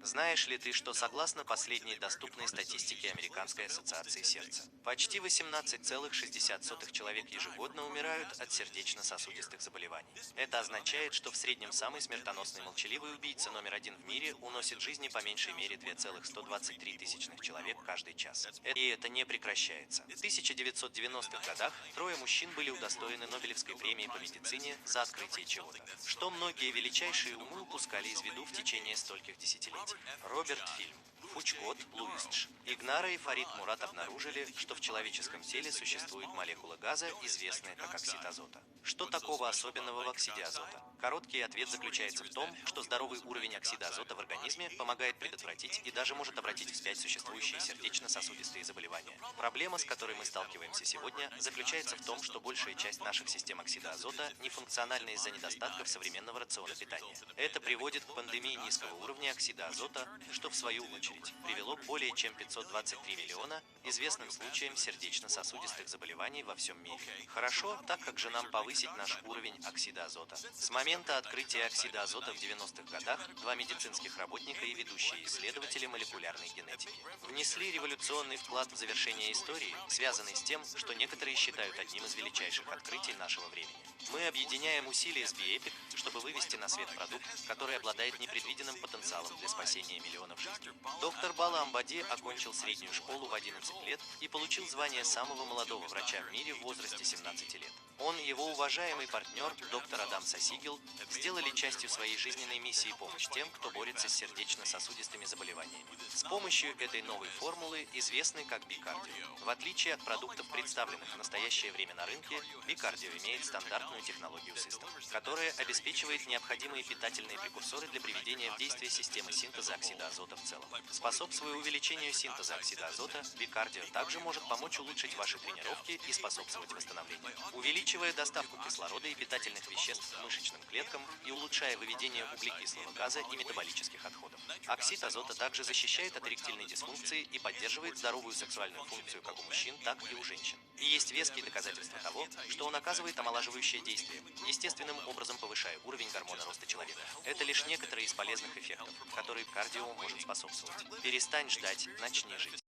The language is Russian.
Знаешь ли ты, что согласно последней доступной статистике Американской ассоциации сердца, почти 18,60 человек ежегодно умирают от сердечно-сосудистых заболеваний. Это означает, что в среднем самый смертоносный молчаливый убийца номер один в мире уносит жизни по меньшей мере 2,123 человек каждый час. И это не прекращается. В 1990-х годах трое мужчин были удостоены Нобелевской премии по медицине за открытие чего-то, что многие величайшие умы упускали из виду в течение стольких десятилетий. Роберт Фильм, Фучкот, Луистш, Игнара и Фарид Мурат обнаружили, что в человеческом теле существует молекула газа, известная как оксид азота. Что такого особенного в оксиде азота? Короткий ответ заключается в том, что здоровый уровень оксида азота в организме помогает предотвратить и даже может обратить вспять существующие сердечно-сосудистые заболевания. Проблема, с которой мы сталкиваемся сегодня, заключается в том, что большая часть наших систем оксида азота нефункциональна из-за недостатков современного рациона питания. Это приводит к пандемии низкого уровня оксида азота, что в свою очередь привело к более чем 523 миллиона известным случаям сердечно-сосудистых заболеваний во всем мире. Хорошо, так как же нам повысить наш уровень оксида азота? С момента открытия оксида азота в 90-х годах два медицинских работника и ведущие исследователи молекулярной генетики внесли революционный вклад в завершение истории, связанный с тем, что некоторые считают одним из величайших открытий нашего времени. Мы объединяем усилия с Биэпик, чтобы вывести на свет продукт, который обладает непредвиденным потенциалом для спасения миллионов жизней. Доктор Бала Амбади окончил среднюю школу в 11 лет и получил звание самого молодого врача в мире в возрасте 17 лет. Он и его уважаемый партнер, доктор Адам Сосигел, сделали частью своей жизненной миссии помощь тем, кто борется с сердечно-сосудистыми заболеваниями. С помощью этой новой формулы, известной как Бикардио. В отличие от продуктов, представленных в настоящее время на рынке, Бикардио имеет стандартную технологию System, которая обеспечивает необходимые питательные прекурсоры для приведения в действие системы синтеза оксида азота в целом. Способствуя увеличению синтеза оксида азота, Бикардио также может помочь улучшить ваши тренировки и способствовать восстановлению, увеличивая доставку кислорода и питательных веществ к мышечным клеткам и улучшая выведение углекислого газа и метаболических отходов. Оксид азота также защищает от эректильной дисфункции и поддерживает здоровую сексуальную функцию как у мужчин, так и у женщин. И есть веские доказательства того, что он оказывает омолаживающее действие, естественным образом повышая уровень гормона роста человека. Это лишь некоторые из полезных эффектов, которые кардио может способствовать. Перестань ждать, начни жить.